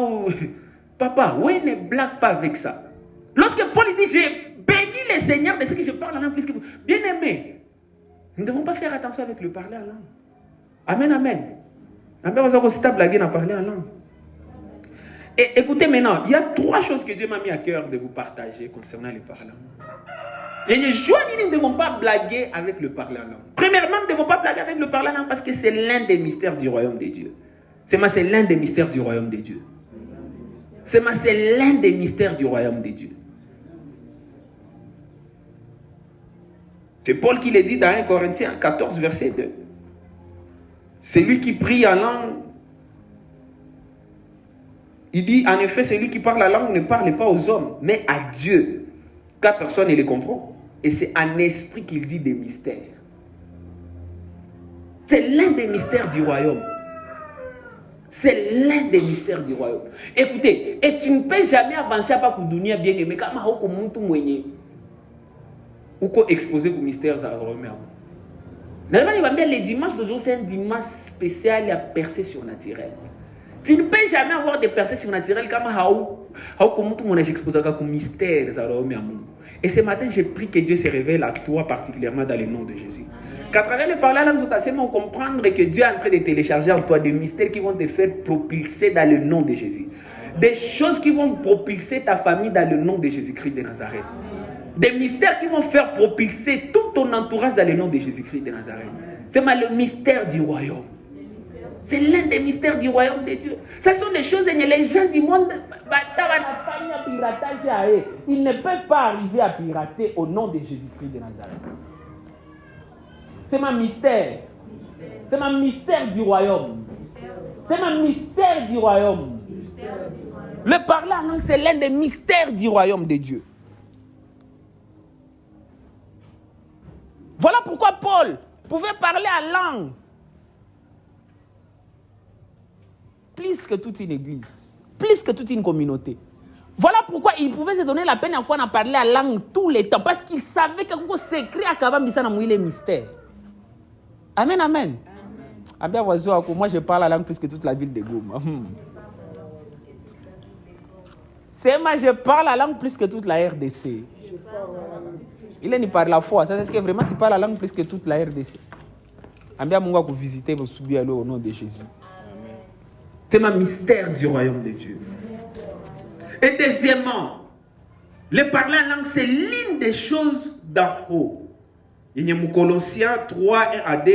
papa, oui, ne blague pas avec ça. Lorsque Paul dit, j'ai béni le Seigneur de ce que je parle en langue plus que vous. Bien aimé, nous ne devons pas faire attention avec le parler en langue. Amen, amen. Amen, vous avez aussi blagué dans parler en langue. Et écoutez maintenant, il y a 3 choses que Dieu m'a mis à cœur de vous partager concernant le parler en langue. Et les joies, nous ne devons pas blaguer avec le parler en langue. Premièrement, nous ne devons pas blaguer avec le parler en langue parce que c'est l'un des mystères du royaume de Dieu. C'est l'un des mystères du royaume de Dieu. C'est l'un des mystères du royaume de Dieu. C'est Paul qui le dit dans 1 Corinthiens 14, verset 2. Celui qui prie en langue, il dit en effet, celui qui parle la langue ne parle pas aux hommes, mais à Dieu, car personne ne les comprend. Et c'est en esprit qu'il dit des mystères. C'est l'un des mystères du royaume. C'est l'un des mystères du royaume. Écoutez, et tu ne peux jamais avancer à pas Koudunia bien aimé, comme un monde moyen. Ou qu'on expose aux mystères à royaume. Les dimanches d'aujourd'hui, c'est un dimanche spécial à percée surnaturelle. Tu ne peux jamais avoir des percées surnaturelles comme comment tout le monde expose aux mystères à royaume. Et ce matin, j'ai pris que Dieu se révèle à toi particulièrement dans le nom de Jésus. Qu'à travers les paroles, nous allons comprendre que Dieu est en train de télécharger en toi des mystères qui vont te faire propulser dans le nom de Jésus. Des choses qui vont propulser ta famille dans le nom de Jésus-Christ de Nazareth. Des mystères qui vont faire propulser tout ton entourage dans le nom de Jésus-Christ de Nazareth. C'est le mystère du royaume. C'est l'un des mystères du royaume de Dieu. Ce sont des choses que les gens du monde, ils ne peuvent pas arriver à pirater au nom de Jésus-Christ de Nazareth. C'est ma mystère. C'est ma mystère du royaume. C'est ma mystère du royaume. Le parler en langue, c'est l'un des mystères du royaume de Dieu. Voilà pourquoi Paul pouvait parler en langue. Plus que toute une église, plus que toute une communauté. Voilà pourquoi il pouvait se donner la peine à quoi on a parlé la langue tous les temps. Parce qu'il savait qu'il y a un secret à Kavambisa dans les mystères. Amen, amen. Amen. Moi, je parle la langue plus que toute la ville de Goma. C'est moi, je parle la langue plus que toute la RDC. Il est par la foi. Ça, c'est ce que vraiment tu parles la langue plus que toute la RDC. Amen, mon gars, vous visitez, vous subissez au nom de Jésus. C'est un mystère du royaume de Dieu. Et deuxièmement, le parler en langue, c'est l'une des choses d'en haut. Il y a Colossiens 3, 1 à 2.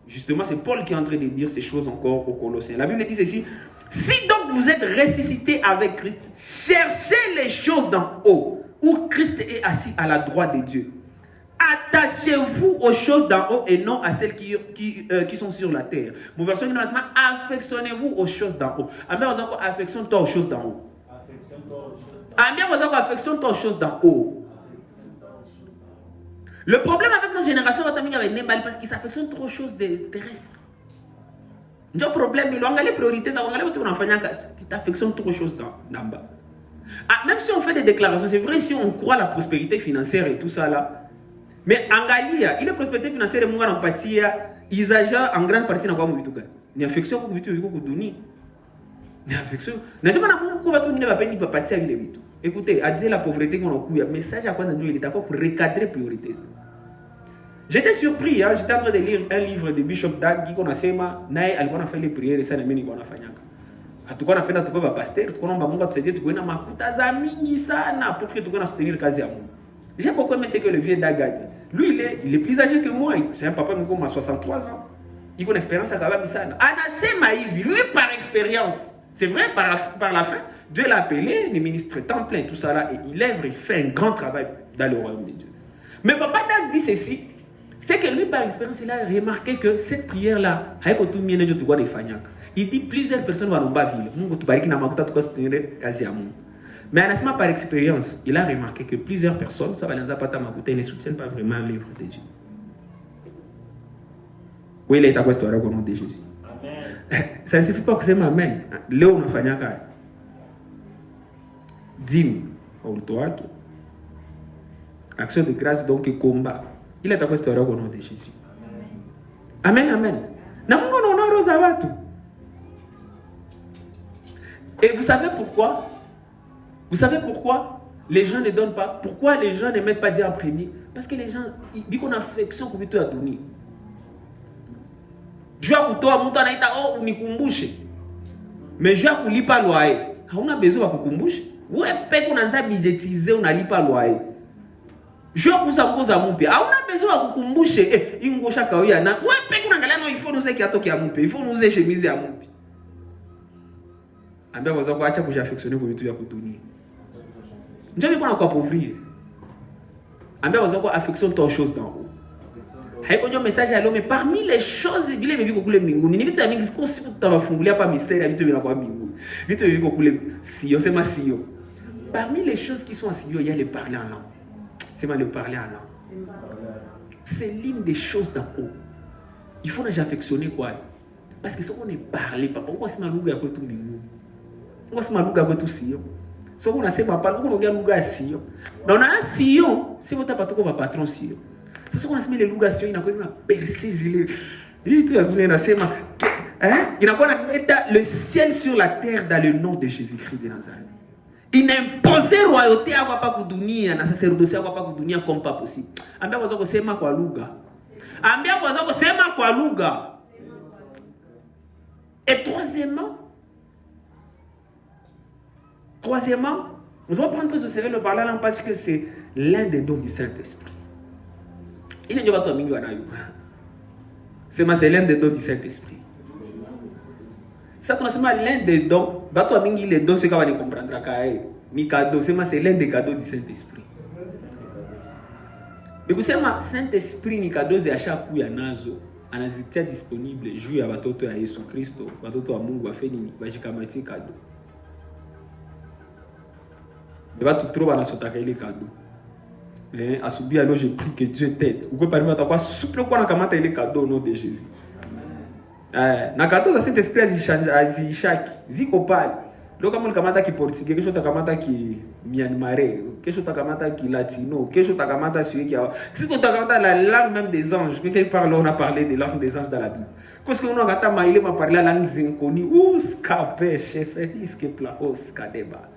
Justement, c'est Paul qui est en train de dire ces choses encore aux Colossiens. La Bible dit ceci. Si donc vous êtes ressuscités avec Christ, cherchez les choses d'en haut, où Christ est assis à la droite de Dieu. Attachez-vous aux choses d'en haut et non à celles qui sont sur la terre. Mon version dit affectionnez-vous aux choses d'en haut. Amen, affectionne-toi aux choses d'en haut. Amen, affectionne-toi aux choses d'en haut. Le problème avec nos générations, parce qu'ils s'affectionnent trop aux choses terrestres. Le problème, il y a les priorités, tu t'affectionnes trop aux choses d'en bas. Même si on fait des déclarations, c'est vrai, si on croit à la prospérité financière et tout ça là. Mais en Galia, il est prospérité financière et mon gars en partie, ils exagèrent en grande partie dans quoi mon bituka. Ni affection pour bitu ko doni. Ni affection. N'importe quoi va tourner va peine pas partir avec les bitu. Écoutez, à dire la pauvreté qu'on a couillé, message à quoi Dieu il est d'accord pour recadrer priorité. J'étais surpris, hein, j'étais en train de lire un livre de Bishop Dag qui qu'on a sema, nae alikuwa a fait les prières et ça n'ameni qu'on a fanyaka. Hatukuwa napenda tukua pasteur, tukua naomba Mungu atusaidie tukue na makuta za mingi sana pour que tukue na soutenir kazi ya Mungu. J'ai beaucoup aimé ce que le vieux Dag a dit. Lui, il est plus âgé que moi. C'est un papa qui a 63 ans. Il a une expérience à Kabamisana. Anasema Ivi, lui par expérience. C'est vrai, par la fin, Dieu l'a appelé, les ministres temps plein, tout ça là, et il œuvre, il fait un grand travail dans le royaume de Dieu. Mais papa Dag dit ceci, c'est que lui par expérience, il a remarqué que cette prière-là, il dit plusieurs personnes vont dans la ville. Mais Anasima, par expérience, il a remarqué que plusieurs personnes, ça va ne soutiennent pas vraiment l'œuvre de Dieu. Oui, il est à quoi histoire au nom de Jésus. Amen. Ça ne suffit pas que c'est Amen. Léo n'a pas fait. Dîme, au toit. Action de grâce, donc combat. Il est à quoi histoire au nom de Jésus. Amen, amen. Et vous savez pourquoi? Vous savez pourquoi les gens ne donnent pas? Pourquoi les gens ne mettent pas Dieu en premier? Parce que les gens, ils disent qu'on a affection pour te donner. Je vais vous dire, oh, unikumbushe. Mais je vais vous pas loyer. On a besoin de kumbushe. Ouais, peut qu'on a budgétisé, on a lipa loyer. Je vais vous dire, mon père. On a besoin de kumbushe. Eh, ingosha kaoya na. Ouais, peut qu'on a galère, non, il faut nous aider à toquer à mon père. Il faut nous aider chemise à mon père. Ambia vous avez acha que affectionner pour tout ya kuduni. Njoo qu'on a quoi pauvrir. Ambia vous avez affection tant chose dans haut. Haiko ndio message à l'homme, mais parmi les choses vile vivi kokule mbinguni, ni vitu ya mingi siko siku tutawafungulia hapa mystère ya vitu vinakuwa mbinguni. Vitu vivi kokule sio, sema sio. Parmi les choses qui sont en sio, il y a le parler en langue. C'est mal le parler en langue. C'est l'une des choses d'en haut. Il faut nous affectionner quoi? Parce que si on est parlé, papa, on va se malouga à quoi tout mbinguni. On va se malouga à quoi tout sio. Si on a se papa, on va malouga à sio. Dans un sio, si vous t'as pas trop va patron sio. C'est ce qu'on a mis les lougations, il a connu une percée. Il a connu le ciel sur la terre dans le nom de Jésus-Christ de Nazareth. Il n'imposait royauté à quoi pas kudounia, na sacerdoce à quoi pas kudounia comme pas possible. Ambia wazo kusema kwa lugha. Ambia wazo kusema kwa lugha. Et troisièmement, nous allons prendre ce sérieux le parler là parce que c'est l'un des dons du Saint-Esprit. Il est pas mingi wanayo. C'est l'un des dons du Saint-Esprit. Ça c'est l'un des dons. Bato mingi les dons c'est qu'on va comprendre kae. Ni cadeau, c'est l'un des cadeaux du Saint-Esprit. Mais vous savez Saint-Esprit ni cadeau c'est à chaque coup ya nazo. Anazitia disponible juu ya watoto ya Yesu Kristo, watoto wa Mungu wafeni bajikamatie cadeau. Et va tout trop banasotaka ile cadeau. À subir alors j'ai pris que Dieu t'aide. Vous pouvez pas dire quoi souple quoi na kamata ile cadeau au nom de Jésus. Na cadeau ça Saint-Esprit azi chaque ziko pale. Leo kama kamata ki portugais, kesho takamata ki Myanmarais, kesho takamata ki latino, kesho takamata celui qui a ziko takamata la langue même des anges. Quelque part là on a parlé des langues des anges dans la Bible. Parce que on a gata maile m'a parlé la langue inconnue. Ou scape chef disque pla oskadeba.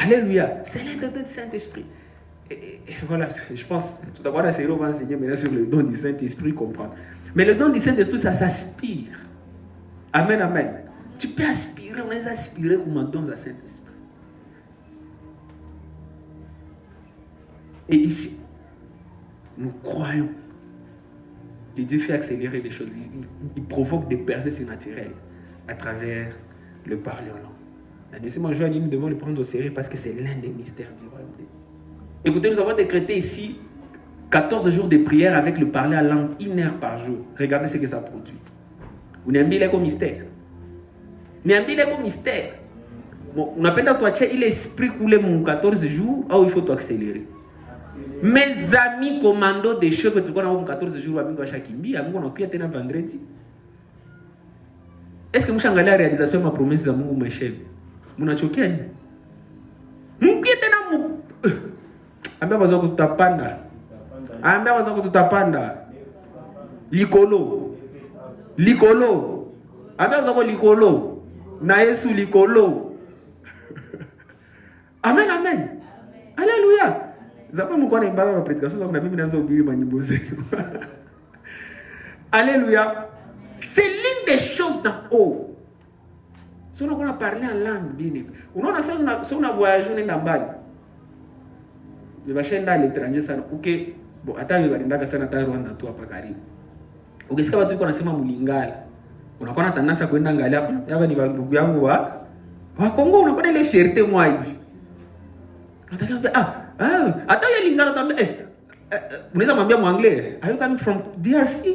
Alléluia. C'est l'un des dons du Saint-Esprit. Et voilà, je pense, tout d'abord, la série va enseigner maintenant sur le don du Saint-Esprit, comprendre. Mais le don du Saint-Esprit, ça s'aspire. Amen, amen. Tu peux aspirer, on les aspirer comme un don du Saint-Esprit. Et ici, nous croyons que Dieu fait accélérer des choses. Il provoque des percées surnaturelles à travers le parler en langue. La deuxième joie, nous devons le prendre au sérieux parce que c'est l'un des mystères du royaume de Dieu. Écoutez, nous avons décrété ici 14 jours de prière avec le parler à langue 1 heure par jour. Regardez ce que ça produit. Vous n'aimez pas comme mystère. N'aimez pas comme mystère. Bon, on appelle à toi, il est esprit coulé mon 14 jours, il faut accélérer. Mes amis commando des choses que tu connais 14 jours, à chaque kimbi, à mon pied un vendredi. Est-ce que vous avez la réalisation de ma promesse à mon chef? Munachokia ni mkiete na mu ambia wazo kutapanda likolo ambia wazo likolo na Yesu likolo. Amen, amen. Alléluia. Zapa mko na imbaga ma prédication ça na mimi naanza ubiri manyimbo zenu. Alléluia. C'est l'une des choses d'en haut. Si on a parlé en langue, bien. Si on a voyagé, on est dans Bali. Je vais chercher dans l'étranger, ça. Ok. Bon, attends, je vais aller dans le Rwanda, toi, pas carré. Ok, ce que tu connais, c'est Mulingala. On a tendance à aller dans Ngala. Il y a des gens qui au Congo, on a les fiertés, moi. Attends, il y a Lingala. Vous avez dit en anglais. Are you coming from DRC?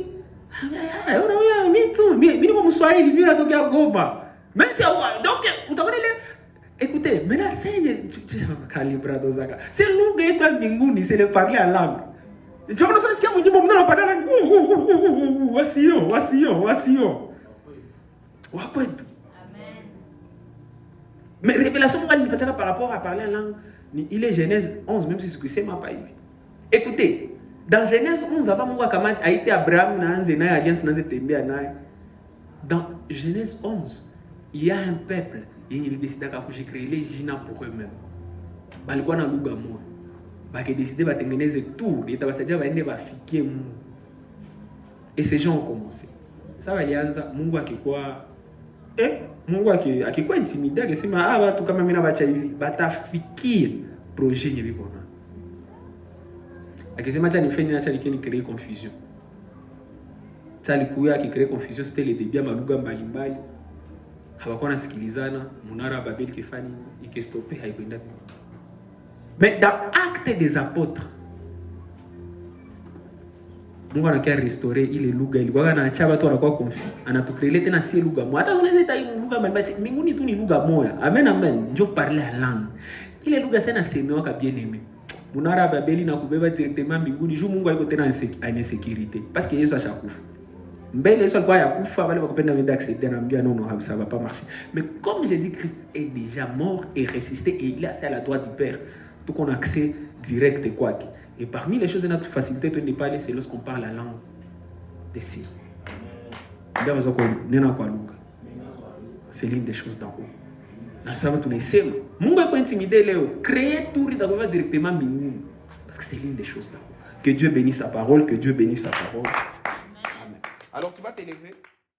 Me too. Me, comme Swahili, me, Goma. Même si donc, vous avez Écoutez, maintenant c'est lugha yetu ya mbinguni, c'est le parler en langue. Je vois ça sikia mwenye mwana parler en langue. Wasio. Wakwetu. Amen. Mais révélation moi nipataka par rapport à parler en langue, il est Genèse 11 même si ce que c'est m'a pas eu. Écoutez, dans Genèse 11 avant Mungu akamata a été Abraham na anze na alliance na tembea naye. Dans Genèse 11, il y a un peuple et il décide de créer les Jina pour eux-mêmes. Balikuwa na lugha moja. Baki décidé de tengeneze tour, et tabasaidia baende bafikie Mungu. Et ces gens ont commencé. Ça walianza Mungu akikuwa Mungu akikuwa intimidé akisema watu kama mimi na bacha hivi batafikia projet yenye biko na. Akisema acha nifanye acha nikeni créer confusion. Ça alikuwa akicréer confusion, c'était le début ya malugha mbalimbali. Hawakuwa nasikilizana, munara Babeli kifani ikestopé haikwenda. Mais dans Actes des Apôtres, Mungu anakia restaurer ile lugha ilikuwa anaacha watu wanakuwa confus. Anatukrele tena si lugha moja. Hata unaweza ita lugha mbalimbali, mbinguni tu ni lugha moja. Amen amen. Ndio parler la langue. Ile lugha sana semewa ka bien aimé. Munara Babeli na kubeba directement mbinguni, juu Mungu haiko tena en insécurité parce que Yesu ashakufa. Mbele Yesu alikuwa yakufa, wale wakupenda wenda accéder na mbia non, ça va pas marcher. Mais comme Jésus-Christ est déjà mort et ressuscité et il est assis à la droite du Père, tout qu'on a accès direct quoi. Et parmi les choses de notre facilité de parler, c'est lorsqu'on parle la langue des signes. C'est l'une des choses d'en haut. Nous savons tous les signes. Mungu est pas intimidé Léo. Créer tout directement mbinguni. Parce que c'est l'une des choses d'en haut. Que Dieu bénisse sa parole, que Dieu bénisse sa parole. Amen. Alors tu vas t'élever.